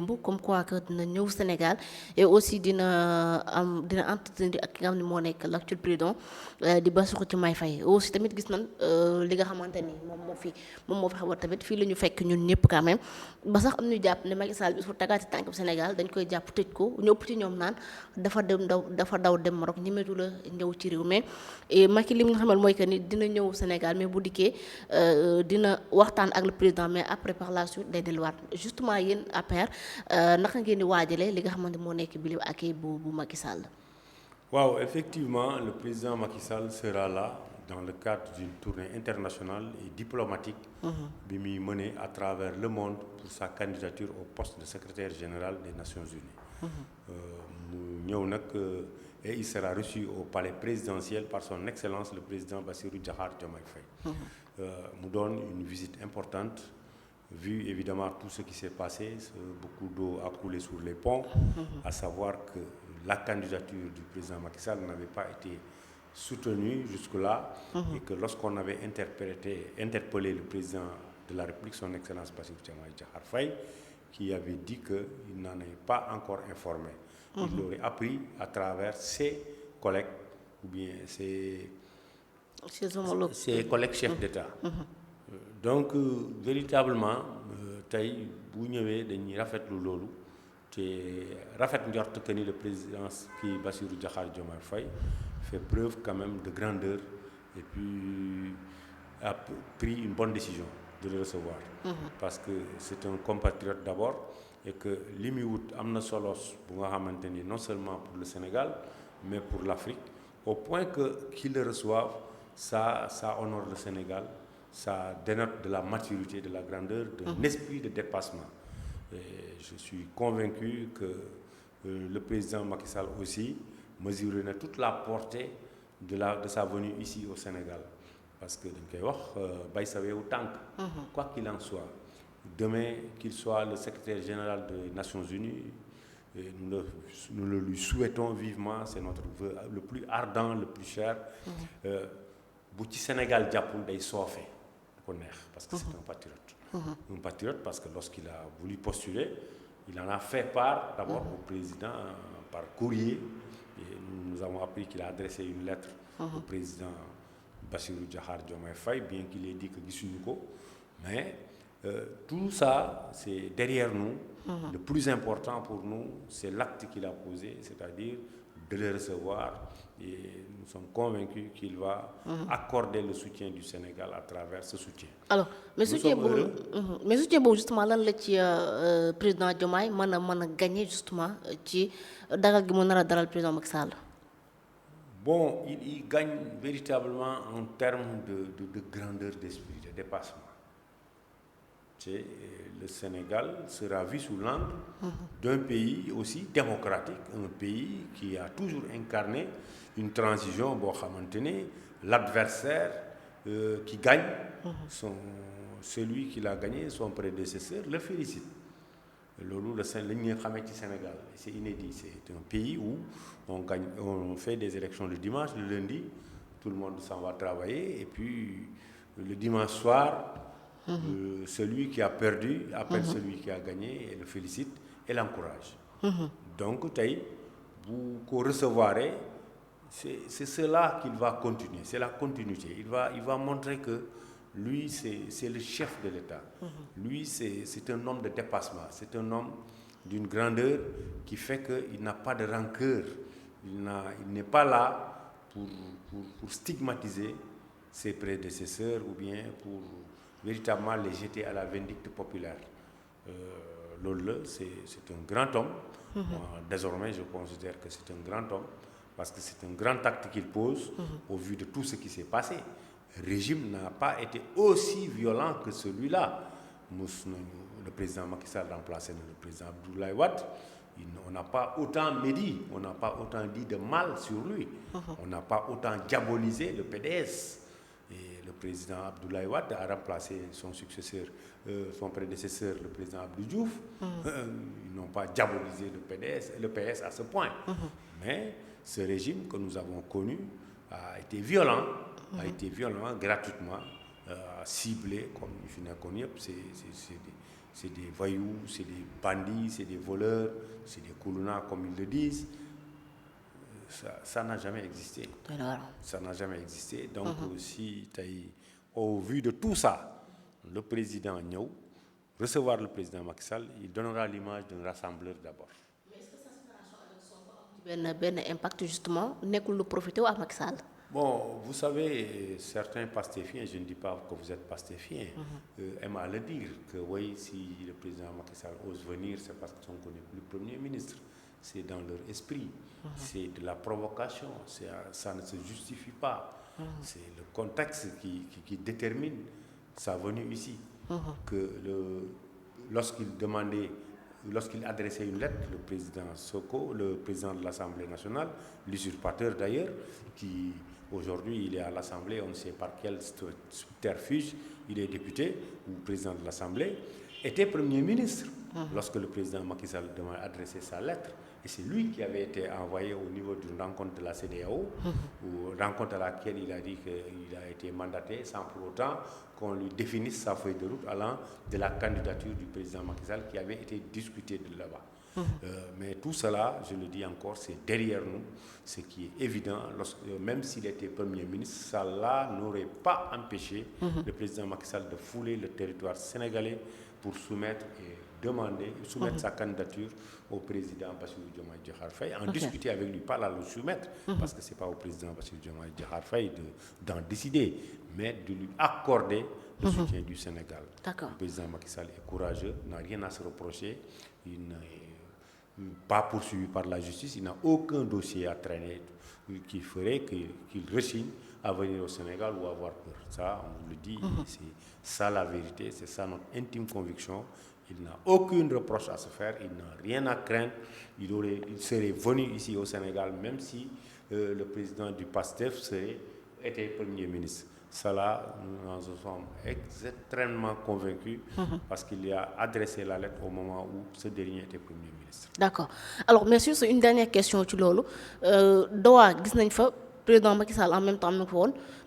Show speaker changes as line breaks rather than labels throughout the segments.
comme quoi que dina ñëw Sénégal et aussi dina entretenir ak ki nga xam ne moo nekk l'actuel président di Bassirou Diomaye Faye aussi tamit gis nañ li nga xamante ni moom moo fi xaw a tamit fii la ñu fekk ñun ñëpp quand même ba sax am ñu jàpp ne Macky Sall bi su tagaati tànkam Sénégal dañ koy jàpp tëj ko ñu ëpp ci ñoom naan dafa daw dem Maroc ñemetu la ñëw ci réew mais Macky li nga xamal mooy que ni dina ñëw Sénégal mais bu dikkee dina waxtaan ak le président mais après par la suite day delluwaat justement yéen APR naka ngeen di waajalee li nga xamante moo nekk bi ak bu Macky Sall.
Waaw, effectivement, le président Macky Sall sera là dans le cadre d'une tournée internationale et diplomatique bi muy menée à travers le monde pour sa candidature au poste de secrétaire général des Nations Unies. Mu ñëw nag et il sera reçu au palais présidentiel par son excellence le président Bassirou Diomaye Faye. Mu doon une visite importante. Vu évidemment tout ce qui s'est passé, beaucoup d'eau a coulé sur les ponts, à savoir que la candidature du président Macky Sall n'avait pas été soutenue jusque-là, et que lorsqu'on avait interpellé le président de la République, son Excellence Bassirou Diomaye Diakhar Faye, qui avait dit qu'il n'en est pas encore informé. Il l'aurait appris à travers ses collègues, ou bien ses collègues chefs d'État. Donc véritablement tey bu ñëwee dañuy rafetlu loolu te rafet njort que ni le président kii Bassirou Diakhar Diomaye Faye fait preuve quand même de grandeur et puis a pris une bonne décision de le recevoir. Parce que c'est un compatriote d'abord et que li muy wut am na solo bu nga xamante ni non seulement pour le Sénégal mais pour l'Afrique au point que qu'il le reçoive ça honore le Sénégal. Ça dénote de la maturité, de la grandeur, d'un esprit de dépassement. Et je suis convaincu que le président Macky Sall aussi mesurait toute la portée de sa venue ici au Sénégal. Parce que dañ koy wax bay sa weewu tànk. Quoi qu'il en soit, demain qu'il soit le secrétaire général des Nations Unies, et nous le lui souhaitons vivement, c'est notre vœu le plus ardent, le plus cher. Bu ci Sénégal jàppul day soofe. Parce que c'est un patriote. Un patriote parce que lorsqu'il a voulu postuler, il en a fait part d'abord au président par courrier. Et nous avons appris qu'il a adressé une lettre au président Bassirou Diakhar Diomaye Faye, bien qu'il ait dit que gisuñu ko. Mais tout ça, c'est derrière nous. Le plus important pour nous, c'est l'acte qu'il a posé, c'est-à-dire de le recevoir. Et nous sommes convaincus qu'il va accorder le soutien du Sénégal à travers ce soutien.
Alors, mais soutien boobu justement lan la ci président Diomaye mën a gagner justement ci dalal gi mu nar a dalal président Macky Sall.
Bon, il gagne véritablement en termes de grandeur d'esprit, de dépassement. Le Sénégal sera vu sous l'angle d'un pays aussi démocratique, un pays qui a toujours incarné une transition boo xamante ne l'adversaire qui gagne, celui qui l'a gagné, son prédécesseur, le félicite. Loolu la ñu xamee ci Sénégal, c'est inédit, c'est un pays où on fait des élections le dimanche, le lundi, tout le monde s'en va travailler, et puis le dimanche soir, celui qui a perdu appelle celui qui a gagné et le félicite et l'encourage. Donc tey bu ko recevoir c'est cela qu'il va continuer, c'est la continuité. Il va montrer que lui c'est le chef de l'État. Lui c'est un homme de dépassement, c'est un homme d'une grandeur qui fait qu'il n'a pas de rancœur. Il n'est pas là pour stigmatiser ses prédécesseurs ou bien pour véritablement les jeter à la vindicte populaire. Loolu c'est un grand homme. Moi, désormais je considère que c'est un grand homme parce que c'est un grand acte qu'il pose au vu de tout ce qui s'est passé. Le régime n'a pas été aussi violent que celui-là. Le président Macky Sall remplacé le président Abdoulaye Wade. On n'a pas autant médit, on n'a pas autant dit de mal sur lui. On n'a pas autant diabolisé le PDS. Et le président Abdoulaye Wade a remplacé son successeur, son prédécesseur, le président Abdou Diouf. Ils n'ont pas diabolisé le PS à ce point. Mais ce régime que nous avons connu a été violent gratuitement, ciblé comme il finit connu. c'est des voyous, c'est des bandits, c'est des voleurs, c'est des koulounas comme ils le disent. Ça n'a jamais existé. Ça n'a jamais existé. Donc, si au vu de tout ça, le président Niaou, recevoir le président Macky Sall, il donnera l'image d'un rassembleur d'abord.
Mais est-ce que sa séparation avec Sonko a un impact justement, n'est-ce le profiter à Macky Sall?
Bon, vous savez, certains pastéfiens, je ne dis pas que vous êtes pastéfiens, aiment à le dire, que oui, si le président Macky Sall ose venir, c'est parce que Sonko n'est plus Premier ministre. C'est dans leur esprit, c'est de la provocation, ça ne se justifie pas. C'est le contexte qui détermine sa venue ici. Que lorsqu'il adressait une lettre, le président Soko, le président de l'Assemblée nationale, l'usurpateur d'ailleurs, qui aujourd'hui il est à l'Assemblée, on ne sait par quel subterfuge, il est député ou président de l'Assemblée, était Premier ministre lorsque le président Macky Sall a adressé sa lettre. Et c'est lui qui avait été envoyé au niveau d'une rencontre de la CEDEAO, ou rencontre à laquelle il a dit qu'il a été mandaté sans pour autant qu'on lui définisse sa feuille de route allant de la candidature du président Macky Sall qui avait été discutée de là-bas. Mais tout cela, je le dis encore, c'est derrière nous, ce qui est évident. Même s'il était Premier ministre, cela n'aurait pas empêché le président Macky Sall de fouler le territoire sénégalais pour soumettre sa candidature au président Bassirou Diomaye Diakhar Faye, discuter avec lui, pas là le soumettre, parce que ce n'est pas au président Bassirou Diomaye Diakhar Faye d'en décider, mais de lui accorder le soutien du Sénégal. Le président Macky Sall est courageux, n'a rien à se reprocher, il n'est pas poursuivi par la justice, il n'a aucun dossier à traîner qui ferait qu'il rechigne à venir au Sénégal ou avoir peur. Ça, on vous le dit, c'est ça la vérité, c'est ça notre intime conviction. Il n'a aucune reproche à se faire, il n'a rien à craindre. Il serait venu ici au Sénégal, même si le président du PASTEF était Premier ministre. Cela, nous en sommes extrêmement convaincus parce qu'il a adressé la lettre au moment où ce dernier était Premier ministre.
D'accord. Alors, monsieur, c'est une dernière question. Doa, président Macky Sall en même temps,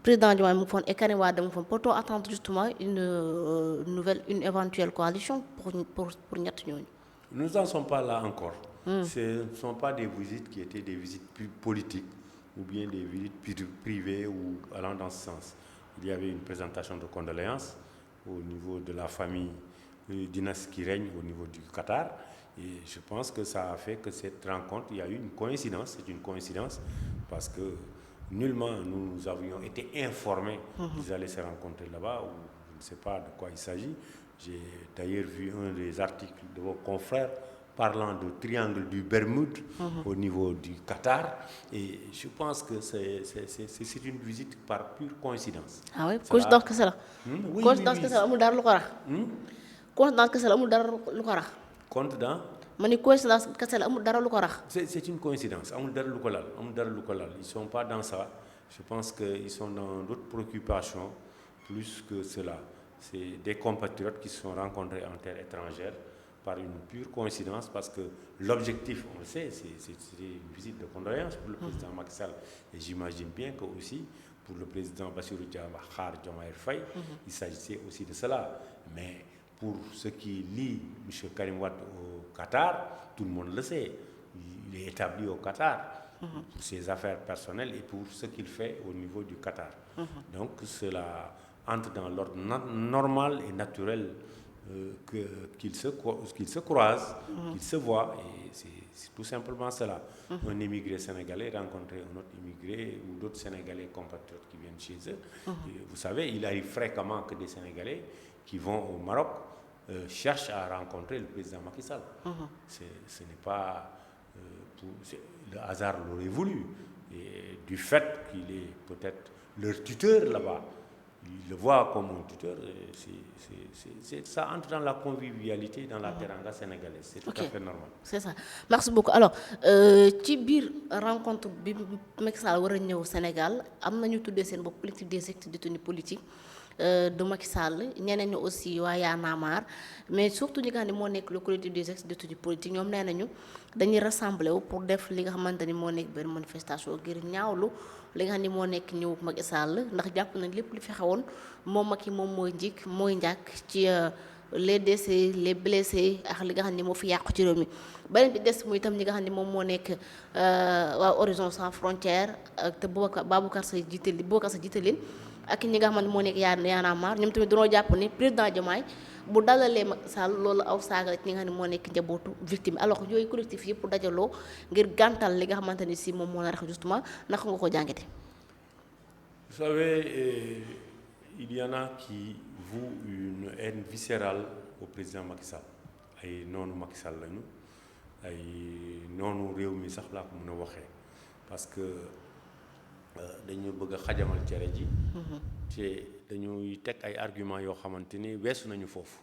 président Diomaye Moufone et Karim Wade, peut-on attendre justement une éventuelle coalition pour Nyatnyoni?
Nous n'en sommes pas là encore. Ce ne sont pas des visites qui étaient des visites politiques ou bien des visites privées ou allant dans ce sens. Il y avait une présentation de condoléances au niveau de la famille dynastie qui règne au niveau du Qatar. Et je pense que ça a fait que cette rencontre, il y a eu une coïncidence, c'est une coïncidence, parce que nullement nous avions été informés qu'ils allaient se rencontrer là-bas, ou je ne sais pas de quoi il s'agit. J'ai d'ailleurs vu un des articles de vos confrères parlant du triangle du Bermude au niveau du Qatar, et je pense que c'est une visite par pure coïncidence.
Ah oui, coïncidence que c'est là. Coïncidence que c'est là, Moudar Loukara. Coïncidence que c'est là, Moudar Loukara.
Compte dans c'est une coïncidence. Ils ne sont pas dans ça. Je pense qu'ils sont dans d'autres préoccupations plus que cela. C'est des compatriotes qui se sont rencontrés en terre étrangère par une pure coïncidence parce que l'objectif, on le sait, c'est une visite de condoléances pour le président Macky Sall. Et j'imagine bien que aussi pour le président Bassirou Diomaye Faye, il s'agissait aussi de cela. Mais pour ce qui lie M. Karim Wade au Qatar, tout le monde le sait. Il est établi au Qatar pour ses affaires personnelles et pour ce qu'il fait au niveau du Qatar. Donc cela entre dans l'ordre normal et naturel qu'ils se croisent, qu'ils se voient. Et c'est tout simplement cela. Un immigré sénégalais rencontrer un autre immigré ou d'autres Sénégalais compatriotes qui viennent chez eux. Et vous savez, il arrive fréquemment que des Sénégalais qui vont au Maroc cherchent à rencontrer le président Macky Sall. Ce n'est pas... le hasard l'aurait voulu. Et du fait qu'il est peut-être leur tuteur là-bas, ils le voient comme un tuteur, ça entre dans la convivialité, dans la teranga sénégalaise. C'est tout à fait normal.
C'est ça. Merci beaucoup. Alors, ci biir rencontre bi Macky Sall war a ñëw au Sénégal am nañu tuddee seen bopp collectif des ex-détenus politiques de Macky Sall ñeneen ñi aussi waa Y'en a marre mais surtout ñi nga xam ne moo nekk le collectif des ex-détenus politiques ñoom nee nañu dañuy rassembler wu pour def li nga xamante ni moo nekk benn manifestation ngir ñaawlu li nga xam ne moo nekk ñëw Macky Sall ndax jàpp nañ lépp li fi xewoon moom Macky moom mooy njëkk mooy njàkk ci les décès les blessés ak li nga xam ne moo fi yàqu ci réew mi beneen bi des muy itam ñi nga xam ne moom moo nekk waa Horizon Sans Frontières ak te Boubacar Seye jiite leen ak ñi nga xamante moo nekk Y'en a marre ñoom tamit dañoo jàpp ni président Diomaye bu dalalee Macky Sall loolu aw saaga la ci ñi nga xam ne moo nekk njabootu victime alors que yooyu collectif yëpp dajaloo ngir gàntal li nga xamante ni si moom moo nar a justement naka nga ko jàngate.
Vous savez, il y en a qui vouent une haine viscérale au président Macky Sall ay noonu Macky Sall lañu ay noonu réew mi sax laa ko mën a waxee parce que dañu bëgg a xajamal cere ji. te dañuy teg ay arguments yoo xamante ni weesu nañu foofu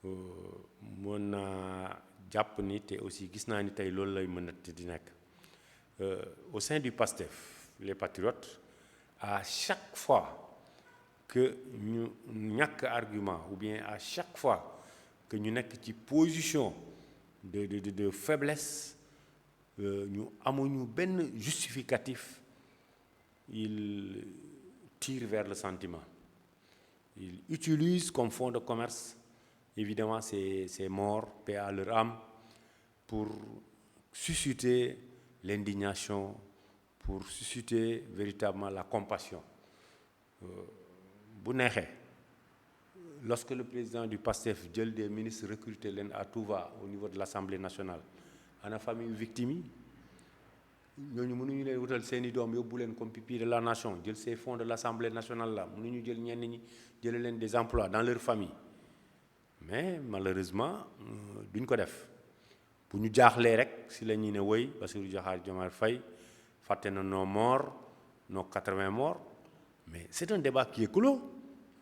mën naa jàpp ni te aussi gis naa ni tey loolu lay mën a di nekk au sein du PASTEF les patriotes à chaque fois que ñu ñàkk argument ou bien à chaque fois que ñu nekk ci position de faiblesse ñu amuñu benn justificatif il tire vers le sentiment il utilise comme fonds de commerce évidemment ces morts, paix à leur âme, pour susciter l'indignation, pour susciter véritablement la compassion. Bu neexee lorsque le président du PASTEF jël des ministres recruter leen à tout va au niveau de l'Assemblée nationale ana famille victime yi ñooñu mënuñu leen wutal seeni doom yóbbu leen comme pupille de la nation jël ces fonds de l'Assemblée nationale là mënuñu jël ñenn ñi jële leen des emplois dans leur famille mais malheureusement duñ ko def bu ñu jaaxlee rek si la ñuy ne woy Bassirou Diomaye Faye fàtte na nos morts nos 80 morts mais c'est un débat qui est clos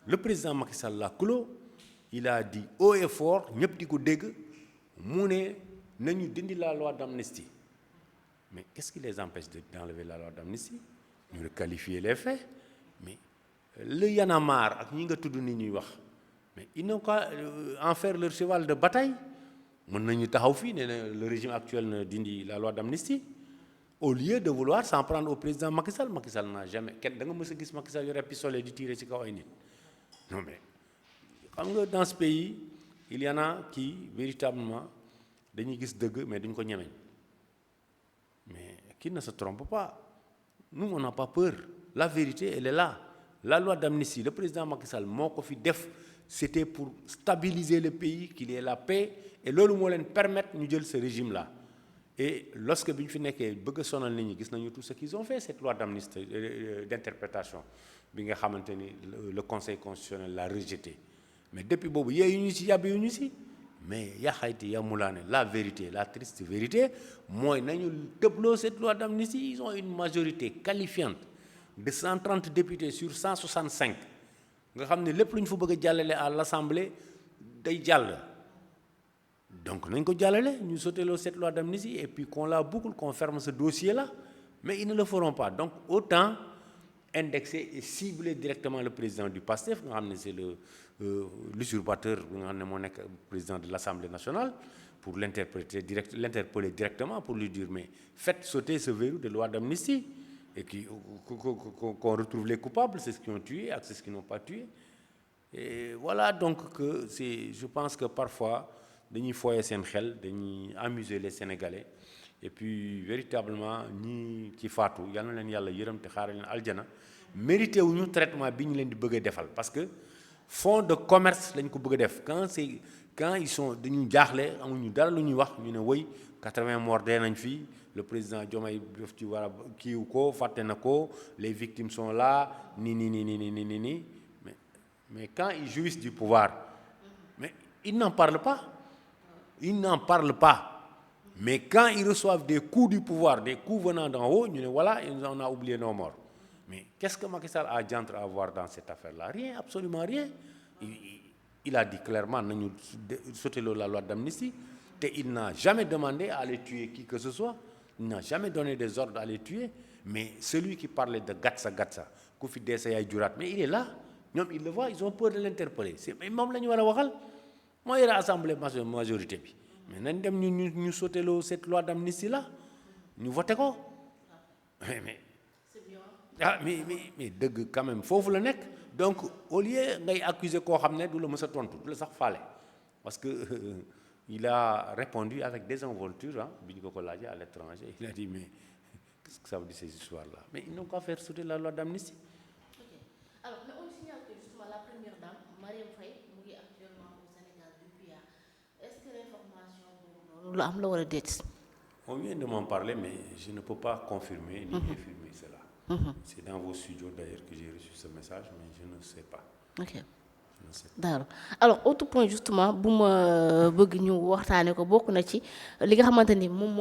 le président Macky Sall l'a clos il a dit haut et fort ñëpp di ko dégg mu ne nañu dindi la loi d'amnistie mais qu'est-ce qui les empêche d'enlever la loi d'amnistie ñu requalifier les faits mais le Y'en a marre ak ñi nga tudd ni ñuy wax mais ils n'ont qu'à en faire leur cheval de bataille mën nañu taxaw fii ne le régime actuel ne dindi la loi d'amnistie au lieu de vouloir s'en prendre au président Macky Sall n'a jamais kenn da nga mës a gis Macky Sall yore pistolet di tirer ci kaw ay nit non mais xam nga dans ce pays il y en a qui véritablement dañuy gis dëgg mais duñ ko ñemeñ mais qui ne se trompe pas nous on n'a pas peur la vérité elle est là la loi d'amnistie le président Macky Sall moo ko fi def c'était pour stabiliser le pays qu'il y ait la paix et loolu moo leen permettre ñu jël ce régime là et lorsque bi ñu fi nekkee bëgg a sonal nit ñi gis nañu tout ce qu'ils ont fait cette loi d'amnistie d'interprétation bi nga xamante ni le conseil constitutionnel l'a rejeté mais depuis boobu yeeyu ñu ci yàbbi yu ñu ci mais yaa xayti yaa mulaane la vérité la triste vérité mooy nañu tëbloo cette loi d'amnistie ils ont une majorité qualifiante de 130 députés sur 165 nga xam ne lépp lu ñu fa bëgg a jàllale à l'Assemblée day jàll donc nañ ko jàllale ñu sauteloo cette loi d'amnistie et puis qu'on la boucle qu'on ferme ce dossier là mais ils ne le feront pas donc autant indexer et cibler directement le président du PASTEF nga xam ne c'est l'usurpateur bi nga xam ne moo nekk président de l'Assemblée nationale pour l'interpeller directement pour lui dire mais faites sauter ce verrou de loi d'amnistie et qu'on retrouve les coupables c'est ce qui ont tué ak c'est ce qui n'ont pas tué et voilà donc que je pense que parfois dañuy foyer seen xel dañuy amuser les Sénégalais et puis véritablement ñi ci faatu yal na leen yàlla yërëm te xaaral leen aljana mérité wuñu traitement bi ñu leen di bëgg a defal parce que fonds de commerce lañ ko bëgg a def quand ils sont dañuy jaaxle amuñu dara lu ñuy wax ñu ne woy 80 morts dee nañ fii le président Diomaye daf ci war a kiiw ko fàtte na ko les victimes sont là ni mais quand ils jouissent du pouvoir mais ils n'en parlent pas mais quand ils reçoivent des coups du pouvoir des coups venant d'en haut ñu ne voilà on a oublié nos morts mais qu'est-ce que Macky Sall a d'entre à voir dans cette affaire-là rien absolument rien il a dit clairement nañu sauter la loi d'amnistie te il n'a jamais demandé à les tuer qui que ce soit il n'a jamais donné des ordres à les tuer mais celui qui parlait de gatsa ku fi dee sa yaay juraat mais il est là ñoom ils le voient ils ont peur de l'interpeller c'est moom la ñu war a waxal moo yore assemblée majorité bi mais nañ dem ñu sauteloo cette loi d'amnistie là ñu voté ko mais dëgg quand même foofu la nekk donc au lieu ngay accuser koo xam ne du la mës a tontu du la sax faale parce que il a répondu avec désinvolture ah bi ñu ko laajee à l'étranger il a dit mais qu'est-ce que ça veut dire ces histoires-là mais ils n'ont qu'à faire sauter la loi d'amnistie.
Ok. Alors mais on signale que justement la première dame Marième Faye mu ngi actuellement au Sénégal depuis est-ce que l'information boobu lu am la wala déet.
On vient de m'en parler mais je ne peux pas confirmer ni infirmer cela. C'est dans vos studios d'ailleurs que j'ai reçu ce message mais je ne sais pas.
Ok. d'accord alors autre point justement bu ma bëgg ñu waxtaane ko bokk na ci li nga xamante ni moom moo